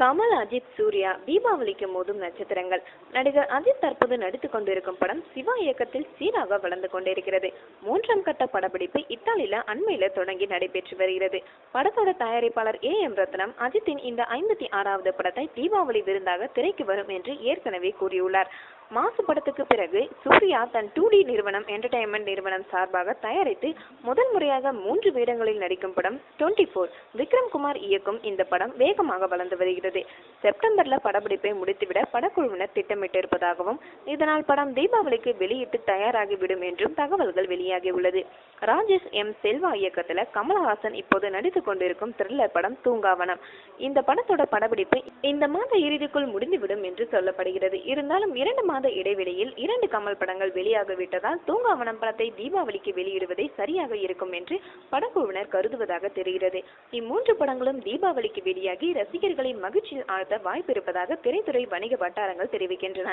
கமல், அஜித், சூர்யா தீபாவளிக்கு மோதும் நட்சத்திரங்கள். நடிகர் அஜித் தற்போது நடித்துக் கொண்டிருக்கும் படம் சிவா இயக்கத்தில் சீராக வளர்ந்து கொண்டிருக்கிறது. 3ஆம் கட்ட படப்பிடிப்பு இத்தாலியில அண்மையில தொடங்கி நடைபெற்று வருகிறது. படத்தோட தயாரிப்பாளர் ஏ.எம். ரத்னம் அஜித்தின் இந்த 56வது படத்தை தீபாவளி விருந்தாக திரைக்கு வரும் என்று ஏற்கனவே கூறியுள்ளார். மாசு படத்துக்கு பிறகு சூர்யா தன் 2D நிறுவனம் என்டர்டைன்மெண்ட் நிறுவனம் சார்பாக தயாரித்து முதல் முறையாக 3 வேடங்களில் நடிக்கும் படம் 24. விக்ரம் குமார் இயக்கும் இந்த படம் வேகமாக வளர்ந்து வருகிறது. செப்டம்பர்ல படப்பிடிப்பை முடித்துவிட படக்குழுவினர் திட்டமிட்டிருப்பதாகவும் இதனால் படம் தீபாவளிக்கு வெளியிட்டு தயாராகிவிடும் என்றும் தகவல்கள் வெளியாகியுள்ளது. ராஜேஷ் எம். செல்வா இயக்கத்துல கமலஹாசன் இப்போது நடித்துக் கொண்டிருக்கும் த்ரில்லர் படம் தூங்காவனம். இந்த படத்தோட படப்பிடிப்பு இந்த மாத இறுதிக்குள் முடிந்துவிடும் என்று சொல்லப்படுகிறது. இருந்தாலும் 2 மாத இடைவெளியில் 2 கமல் படங்கள் வெளியாகிவிட்டதால் தூங்காவனம் படத்தை தீபாவளிக்கு வெளியிடுவதே சரியாக இருக்கும் என்று படக்குழுவினர் கருதுவதாக தெரிகிறது. இம்மூன்று படங்களும் தீபாவளிக்கு வெளியாகி ரசிகர்களை மகிழ்ச்சியில் ஆழ்த்த வாய்ப்பு இருப்பதாக திரைத்துறை வணிக வட்டாரங்கள் தெரிவிக்கின்றன.